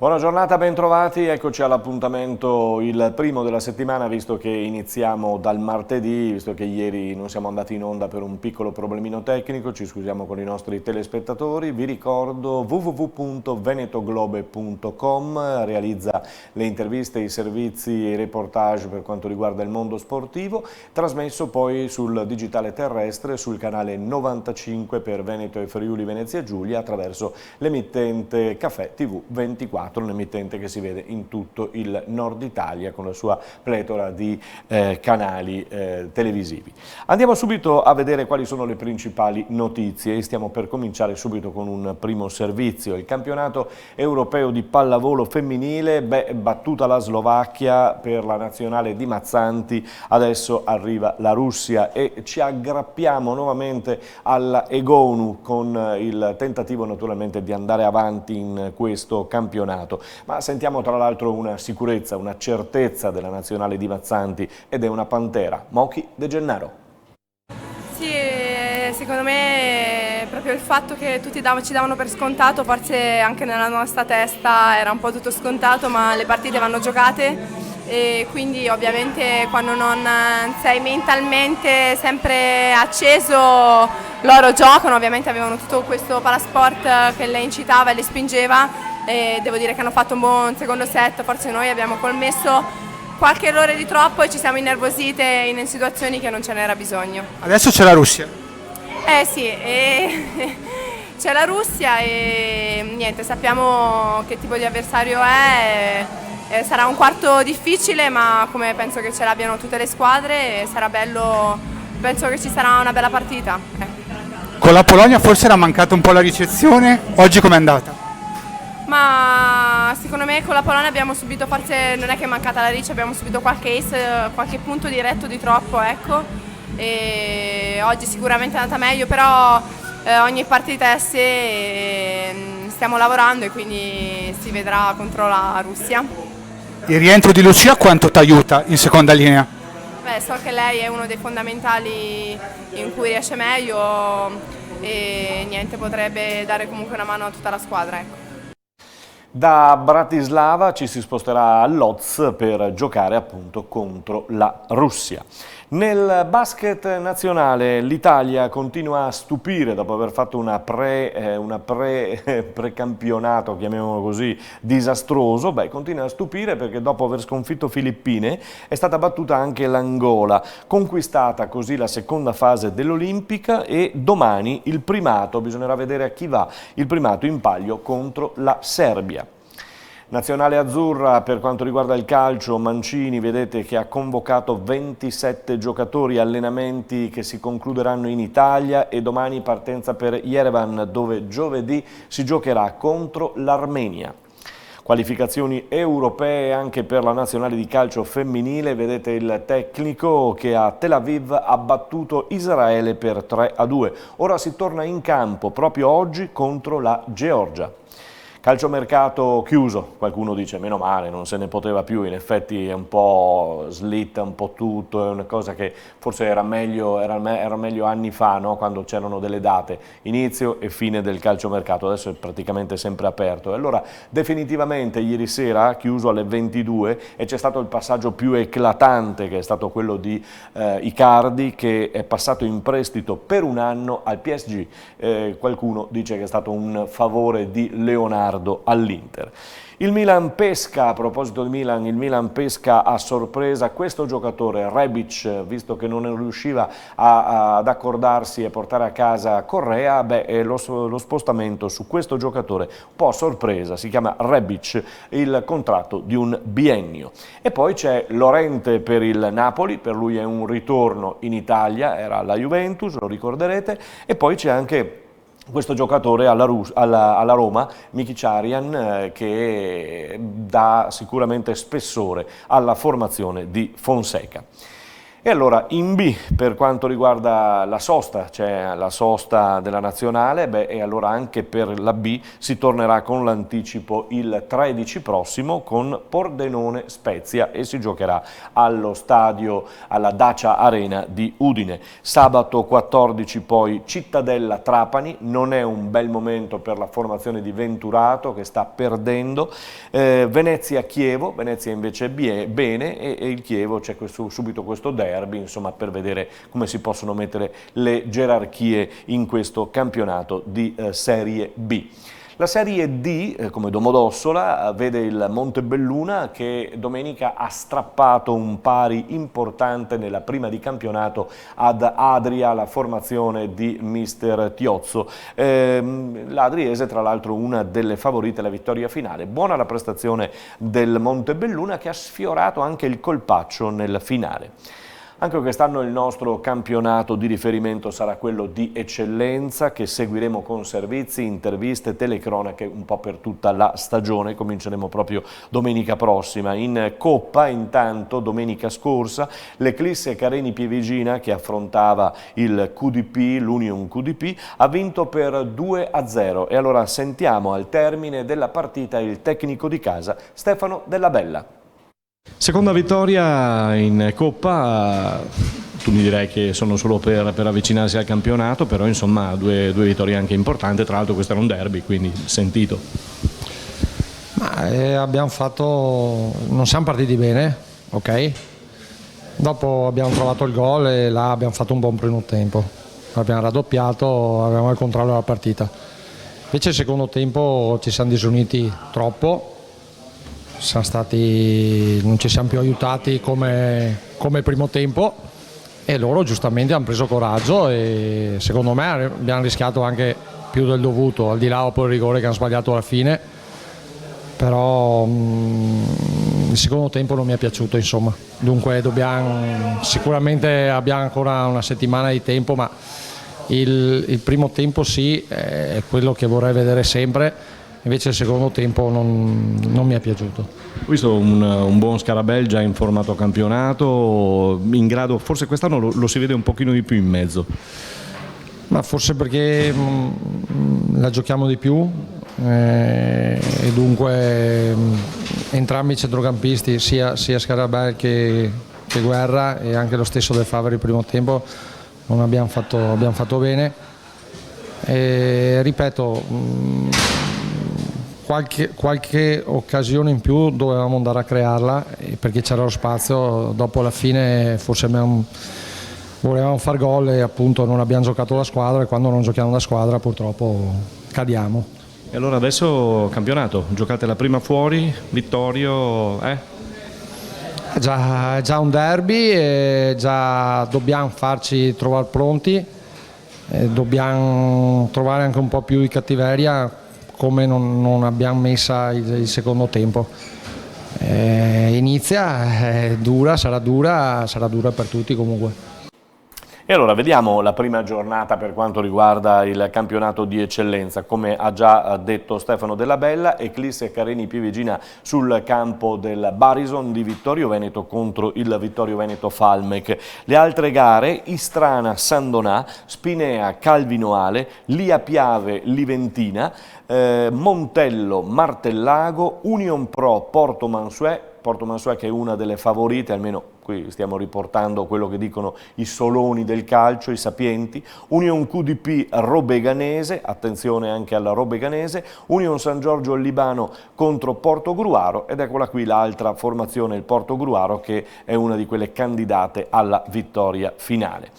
Buona giornata, bentrovati, eccoci all'appuntamento, il primo della settimana, visto che iniziamo dal martedì, visto che ieri non siamo andati in onda per un piccolo problemino tecnico, ci scusiamo con i nostri telespettatori. Vi ricordo www.venetoglobe.com, realizza le interviste, i servizi e i reportage per quanto riguarda il mondo sportivo, trasmesso poi sul digitale terrestre, sul canale 95 per Veneto e Friuli Venezia Giulia attraverso l'emittente Caffè TV 24. Un emittente che si vede in tutto il nord Italia con la sua pletora di canali televisivi. Andiamo subito a vedere quali sono le principali notizie e stiamo per cominciare subito con un primo servizio. Il campionato europeo di pallavolo femminile, battuta la Slovacchia per la nazionale di Mazzanti, adesso arriva la Russia e ci aggrappiamo nuovamente alla Egonu con il tentativo naturalmente di andare avanti in questo campionato. Ma sentiamo tra l'altro una sicurezza, una certezza della nazionale di Mazzanti ed è una pantera, Mochi De Gennaro. Sì, secondo me proprio il fatto che tutti ci davano per scontato, forse anche nella nostra testa era un po' tutto scontato, ma le partite vanno giocate e quindi ovviamente quando non sei mentalmente sempre acceso loro giocano, ovviamente avevano tutto questo palasport che le incitava e le spingeva. E devo dire che hanno fatto un buon secondo set, forse noi abbiamo commesso qualche errore di troppo e ci siamo innervosite in situazioni che non ce n'era bisogno. Adesso c'è la Russia. Sì, c'è la Russia e niente, sappiamo che tipo di avversario è, sarà un quarto difficile, ma come penso che ce l'abbiano tutte le squadre sarà bello, penso che ci sarà una bella partita. Con la Polonia forse era mancata un po' la ricezione, oggi com'è andata? Ma secondo me con la Polonia abbiamo subito, forse non è che è mancata la riccia, abbiamo subito qualche ace, qualche punto diretto di troppo, ecco. E oggi sicuramente è andata meglio, però ogni partita è a sé e stiamo lavorando e quindi si vedrà contro la Russia. Il rientro di Lucia quanto ti aiuta in seconda linea? So che lei è uno dei fondamentali in cui riesce meglio e niente, potrebbe dare comunque una mano a tutta la squadra, ecco. Da Bratislava ci si sposterà a Lodz per giocare appunto contro la Russia. Nel basket nazionale l'Italia continua a stupire dopo aver fatto un precampionato, chiamiamolo così, disastroso. Continua a stupire perché dopo aver sconfitto Filippine è stata battuta anche l'Angola, conquistata così la seconda fase dell'Olimpica e domani il primato, bisognerà vedere a chi va, il primato in palio contro la Serbia. Nazionale azzurra per quanto riguarda il calcio, Mancini vedete che ha convocato 27 giocatori, allenamenti che si concluderanno in Italia e domani partenza per Yerevan dove giovedì si giocherà contro l'Armenia. Qualificazioni europee anche per la nazionale di calcio femminile, vedete il tecnico che a Tel Aviv ha battuto Israele per 3-2. Ora si torna in campo proprio oggi contro la Georgia. Calciomercato chiuso, qualcuno dice meno male, non se ne poteva più, in effetti è un po' slitta, un po' tutto, è una cosa che forse era meglio anni fa, no? Quando c'erano delle date, inizio e fine del calciomercato, adesso è praticamente sempre aperto. E allora definitivamente ieri sera ha chiuso alle 22 e c'è stato il passaggio più eclatante che è stato quello di Icardi che è passato in prestito per un anno al PSG, qualcuno dice che è stato un favore di Leonardo all'Inter. Il Milan pesca, a proposito di Milan, il Milan pesca a sorpresa questo giocatore, Rebic, visto che non riusciva ad accordarsi e portare a casa Correa, lo spostamento su questo giocatore un po' a sorpresa, si chiama Rebic, il contratto di un biennio. E poi c'è Llorente per il Napoli, per lui è un ritorno in Italia, era alla Juventus, lo ricorderete, e poi c'è anche questo giocatore alla Roma, Mkhitaryan, che dà sicuramente spessore alla formazione di Fonseca. E allora in B, per quanto riguarda la sosta, c'è la sosta della nazionale, e allora anche per la B si tornerà con l'anticipo il 13 prossimo con Pordenone Spezia e si giocherà allo stadio, alla Dacia Arena di Udine. Sabato 14 poi Cittadella Trapani, non è un bel momento per la formazione di Venturato che sta perdendo, Venezia Chievo, Venezia invece è bene e il Chievo c'è subito questo derby, insomma, per vedere come si possono mettere le gerarchie in questo campionato di Serie B. La Serie D, come Domodossola, vede il Montebelluna che domenica ha strappato un pari importante nella prima di campionato ad Adria, la formazione di mister Tiozzo. L'Adriese, tra l'altro, una delle favorite alla vittoria finale. Buona la prestazione del Montebelluna che ha sfiorato anche il colpaccio nel finale. Anche quest'anno il nostro campionato di riferimento sarà quello di eccellenza che seguiremo con servizi, interviste, telecronache un po' per tutta la stagione. Cominceremo proprio domenica prossima. In Coppa intanto domenica scorsa l'Eclisse Careni Pievigina che affrontava il QDP, l'Union QDP, ha vinto per 2-0 e allora sentiamo al termine della partita il tecnico di casa Stefano Della Bella. Seconda vittoria in Coppa, tu mi direi che sono solo per avvicinarsi al campionato, però insomma due vittorie anche importanti, tra l'altro questo era un derby, quindi sentito. Abbiamo fatto, non siamo partiti bene, ok? Dopo abbiamo trovato il gol e là abbiamo fatto un buon primo tempo, abbiamo raddoppiato, avevamo il controllo della partita. Invece il secondo tempo ci siamo disuniti troppo. Non ci siamo più aiutati come il primo tempo e loro giustamente hanno preso coraggio e secondo me abbiamo rischiato anche più del dovuto, al di là poi il rigore che hanno sbagliato alla fine, però il secondo tempo non mi è piaciuto, insomma. Dunque sicuramente abbiamo ancora una settimana di tempo, ma il primo tempo sì, è quello che vorrei vedere sempre. Invece il secondo tempo non mi è piaciuto. Ho visto un buon Scarabel già in formato campionato, in grado, forse quest'anno lo si vede un pochino di più in mezzo. Ma forse perché la giochiamo di più e dunque entrambi i centrocampisti, sia Scarabel che Guerra e anche lo stesso De Favre il primo tempo non abbiamo fatto bene. E, ripeto, qualche occasione in più dovevamo andare a crearla perché c'era lo spazio, dopo alla fine forse volevamo far gol e appunto non abbiamo giocato da squadra e quando non giochiamo da squadra purtroppo cadiamo. E allora adesso campionato, giocate la prima fuori, Vittorio, È già un derby e già dobbiamo farci trovare pronti, dobbiamo trovare anche un po' più di cattiveria come non abbiamo messa il secondo tempo. Inizia, è dura, sarà dura per tutti comunque. E allora vediamo la prima giornata per quanto riguarda il campionato di eccellenza. Come ha già detto Stefano Della Bella, Eclisse Careni Pievigina sul campo del Barison di Vittorio Veneto contro il Vittorio Veneto Falmec. Le altre gare: Istrana Sandonà, Spinea Calvinoale, Lia Piave Liventina, Montello Martellago, Union Pro Porto Mansuè che è una delle favorite, almeno qui stiamo riportando quello che dicono i soloni del calcio, i sapienti, Union QDP Robeganese, attenzione anche alla Robeganese, Union San Giorgio al Libano contro Porto Gruaro ed eccola qui l'altra formazione, il Porto Gruaro, che è una di quelle candidate alla vittoria finale.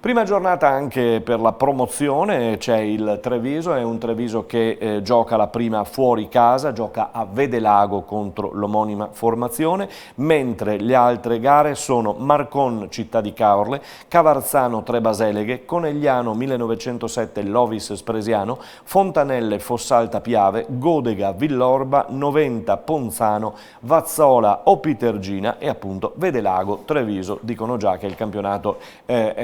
Prima giornata anche per la promozione, c'è il Treviso, è un Treviso che gioca la prima fuori casa, gioca a Vedelago contro l'omonima formazione, mentre le altre gare sono Marcon Città di Caorle, Cavarzano Tre Baseleghe, Conegliano 1907 Lovis Spresiano, Fontanelle Fossalta Piave, Godega Villorba, Noventa Ponzano, Vazzola Opitergina e appunto Vedelago Treviso. Dicono già che il campionato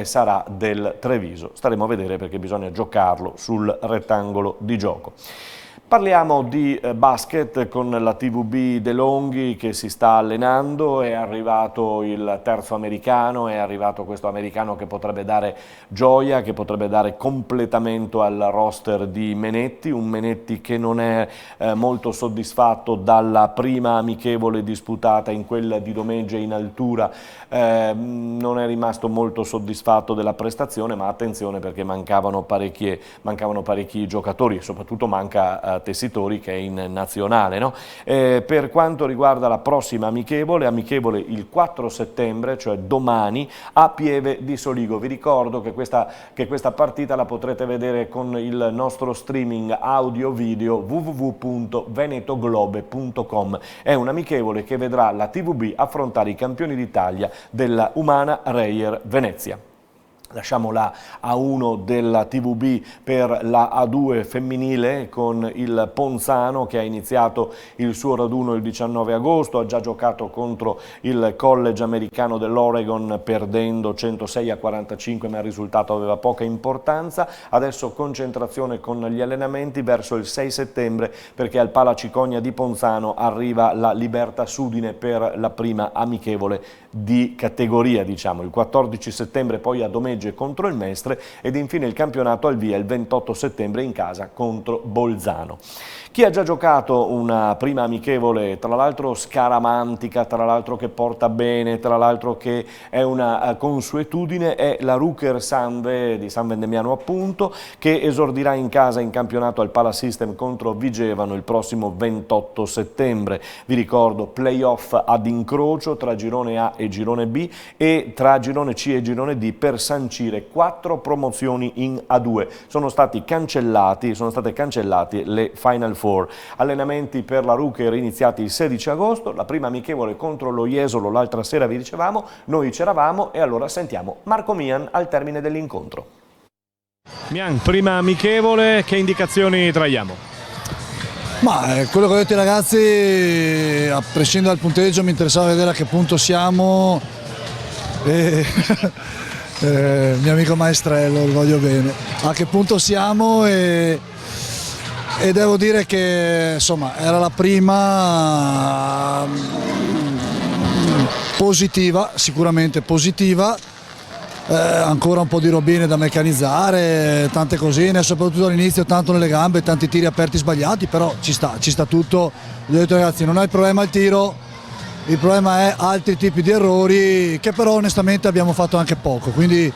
sarà del Treviso. Staremo a vedere perché bisogna giocarlo sul rettangolo di gioco. Parliamo di basket con la TVB De Longhi che si sta allenando, è arrivato il terzo americano, è arrivato questo americano che potrebbe dare gioia, che potrebbe dare completamento al roster di Menetti, un Menetti che non è molto soddisfatto dalla prima amichevole disputata in quella di Domegge in altura, non è rimasto molto soddisfatto della prestazione, ma attenzione perché mancavano parecchi giocatori, soprattutto manca Tessitori che è in nazionale, no? Per quanto riguarda la prossima amichevole il 4 settembre, cioè domani, a Pieve di Soligo. Vi ricordo che questa partita la potrete vedere con il nostro streaming audio-video www.venetoglobe.com. È un'amichevole che vedrà la TVB affrontare i campioni d'Italia della Umana Reyer Venezia. Lasciamo la A1 della TVB per la A2 femminile con il Ponzano che ha iniziato il suo raduno il 19 agosto, ha già giocato contro il college americano dell'Oregon perdendo 106-45, ma il risultato aveva poca importanza. Adesso concentrazione con gli allenamenti verso il 6 settembre perché al Palacicogna di Ponzano arriva la Libertas Udine per la prima amichevole di categoria, diciamo. Il 14 settembre poi a Domegge contro il Mestre ed infine il campionato al via il 28 settembre in casa contro Bolzano. Chi ha già giocato una prima amichevole, tra l'altro scaramantica, tra l'altro che porta bene, tra l'altro che è una consuetudine, è la Ruker Sanve di San Vendemiano appunto, che esordirà in casa in campionato al Palasystem contro Vigevano il prossimo 28 settembre. Vi ricordo playoff ad incrocio tra girone A e girone B e tra girone C e girone D per sancire 4 promozioni in A2. Sono state cancellate le Final Four. Allenamenti per la Ruker iniziati il 16 agosto, la prima amichevole contro lo Jesolo l'altra sera vi dicevamo, noi c'eravamo e allora sentiamo Marco Mian al termine dell'incontro. Mian, prima amichevole, che indicazioni traiamo? Ma quello che ho detto ai ragazzi, a prescindere dal punteggio, mi interessava vedere a che punto siamo. Mio amico Maestrello, lo voglio bene, a che punto siamo e devo dire che insomma era la prima positiva, sicuramente positiva, ancora un po' di robine da meccanizzare, tante cosine, soprattutto all'inizio tanto nelle gambe, tanti tiri aperti sbagliati, però ci sta tutto. Gli ho detto ragazzi non è il problema il tiro, il problema è altri tipi di errori che però onestamente abbiamo fatto anche poco, quindi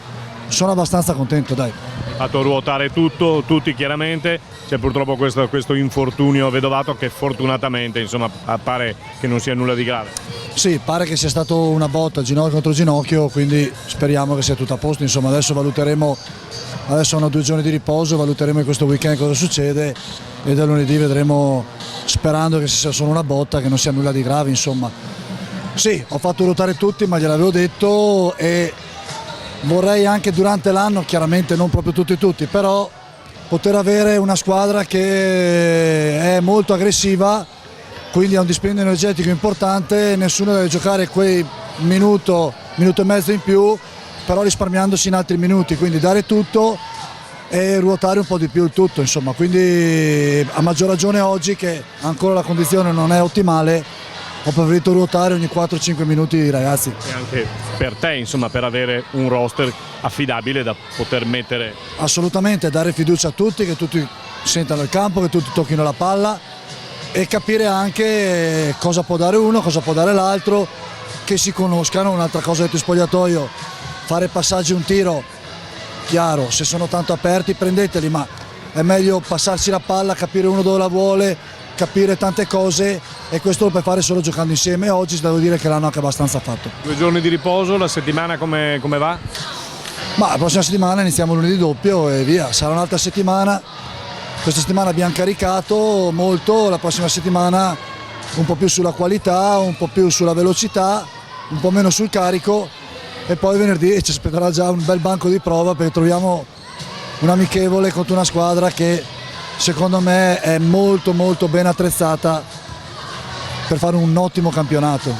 sono abbastanza contento, dai. Fatto ruotare tutti chiaramente, c'è purtroppo questo infortunio vedovato che fortunatamente insomma appare che non sia nulla di grave. Sì, pare che sia stato una botta ginocchio contro ginocchio, quindi speriamo che sia tutto a posto, insomma adesso valuteremo, adesso hanno 2 giorni di riposo, valuteremo in questo weekend cosa succede e da lunedì vedremo, sperando che sia solo una botta, che non sia nulla di grave, insomma. Sì, ho fatto ruotare tutti, ma gliel'avevo detto e vorrei anche durante l'anno, chiaramente non proprio tutti, però poter avere una squadra che è molto aggressiva, quindi ha un dispendio energetico importante, nessuno deve giocare quei minuto e mezzo in più, però risparmiandosi in altri minuti, quindi dare tutto e ruotare un po' di più il tutto, insomma, quindi a maggior ragione oggi che ancora la condizione non è ottimale, ho preferito ruotare ogni 4-5 minuti ragazzi. E anche per te, insomma, per avere un roster affidabile da poter mettere. Assolutamente, dare fiducia a tutti, che tutti sentano il campo, che tutti tocchino la palla e capire anche cosa può dare uno, cosa può dare l'altro, che si conoscano. Un'altra cosa detto in spogliatoio, fare passaggi un tiro, chiaro, se sono tanto aperti prendeteli, ma è meglio passarsi la palla, capire uno dove la vuole, capire tante cose e questo lo puoi fare solo giocando insieme. Oggi devo dire che l'hanno anche abbastanza fatto. 2 giorni di riposo, la settimana come va? Ma la prossima settimana iniziamo lunedì doppio e via, sarà un'altra settimana. Questa settimana abbiamo caricato molto, la prossima settimana un po' più sulla qualità, un po' più sulla velocità, un po' meno sul carico e poi venerdì ci aspetterà già un bel banco di prova perché troviamo un amichevole contro una squadra che secondo me è molto ben attrezzata per fare un ottimo campionato.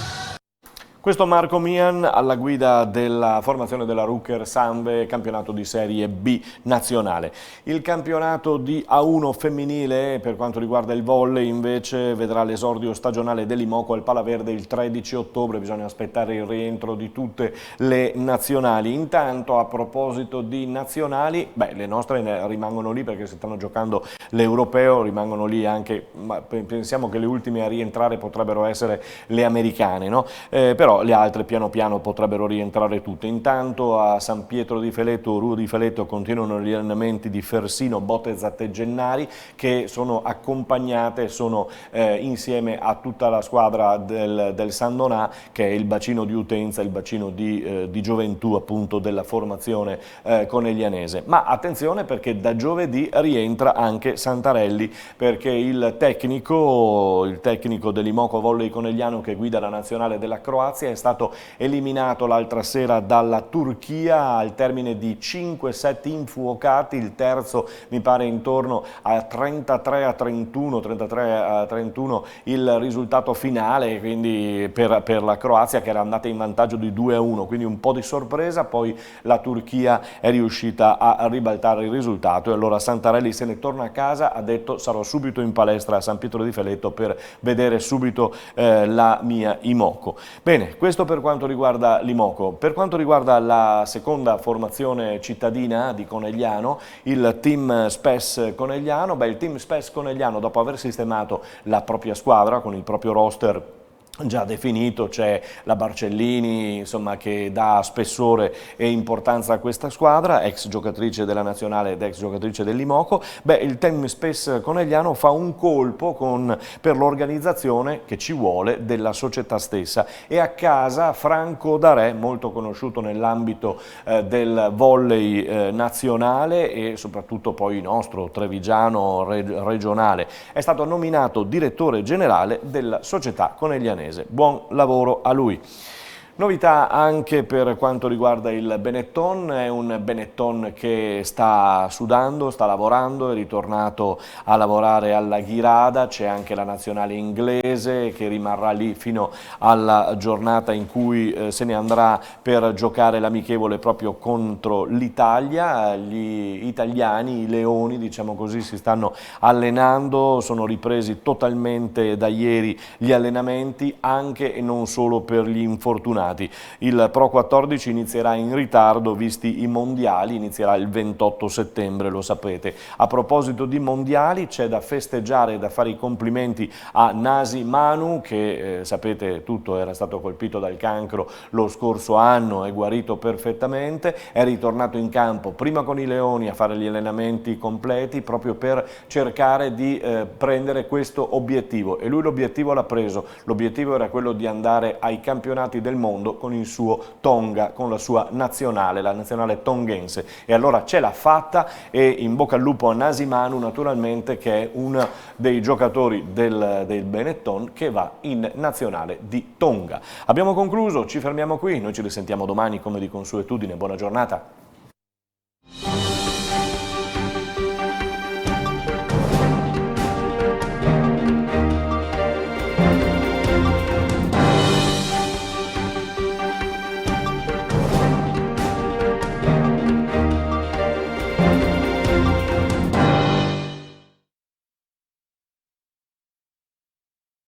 Questo Marco Mian alla guida della formazione della Rucker Samve, campionato di Serie B nazionale. Il campionato di A1 femminile per quanto riguarda il volley invece vedrà l'esordio stagionale dell'Imoco al Palaverde il 13 ottobre, bisogna aspettare il rientro di tutte le nazionali. Intanto a proposito di nazionali, le nostre rimangono lì perché si stanno giocando l'Europeo, rimangono lì anche, ma pensiamo che le ultime a rientrare potrebbero essere le americane, no? Però le altre piano piano potrebbero rientrare tutte. Intanto a San Pietro di Feletto, Ruo di Feletto, continuano gli allenamenti di Fersino, Bottezat e Gennari, che sono accompagnate, sono insieme a tutta la squadra del San Donà, che è il bacino di utenza, il bacino di gioventù appunto della formazione coneglianese. Ma attenzione perché da giovedì rientra anche Santarelli, perché il tecnico dell'Imoco Volley Conegliano che guida la nazionale della Croazia è stato eliminato l'altra sera dalla Turchia al termine di 5 set infuocati, il terzo mi pare intorno a 33-31 il risultato finale, quindi per la Croazia che era andata in vantaggio di 2-1, quindi un po' di sorpresa, poi la Turchia è riuscita a ribaltare il risultato e allora Santarelli se ne torna a casa, ha detto sarò subito in palestra a San Pietro di Feletto per vedere subito la mia Imoco. Bene, questo per quanto riguarda l'Imoco. Per quanto riguarda la seconda formazione cittadina di Conegliano, il Team Spes Conegliano, il Team Spes Conegliano dopo aver sistemato la propria squadra con il proprio roster già definito, c'è la Barcellini insomma, che dà spessore e importanza a questa squadra, ex giocatrice della nazionale ed ex giocatrice dell'Imoco. Il Team Spes Conegliano fa un colpo per l'organizzazione che ci vuole della società stessa e a casa Franco Darè, molto conosciuto nell'ambito del volley nazionale e soprattutto poi nostro trevigiano regionale, è stato nominato direttore generale della società coneglianese. Buon lavoro a lui. Novità anche per quanto riguarda il Benetton, è un Benetton che sta sudando, sta lavorando, è ritornato a lavorare alla Ghirada, c'è anche la nazionale inglese che rimarrà lì fino alla giornata in cui se ne andrà per giocare l'amichevole proprio contro l'Italia. Gli italiani, i leoni diciamo così, si stanno allenando, sono ripresi totalmente da ieri gli allenamenti anche e non solo per gli infortunati. Il Pro 14 inizierà in ritardo visti i mondiali, inizierà il 28 settembre, lo sapete. A proposito di mondiali c'è da festeggiare e da fare i complimenti a Nasi Manu che sapete tutto, era stato colpito dal cancro lo scorso anno, è guarito perfettamente, è ritornato in campo prima con i Leoni a fare gli allenamenti completi proprio per cercare di prendere questo obiettivo e lui l'obiettivo l'ha preso, l'obiettivo era quello di andare ai campionati del mondo con il suo Tonga, con la sua nazionale, la nazionale tonghense, e allora ce l'ha fatta e in bocca al lupo a Nasi Manu naturalmente, che è uno dei giocatori del Benetton che va in nazionale di Tonga. Abbiamo concluso, ci fermiamo qui, noi ci risentiamo domani come di consuetudine, buona giornata.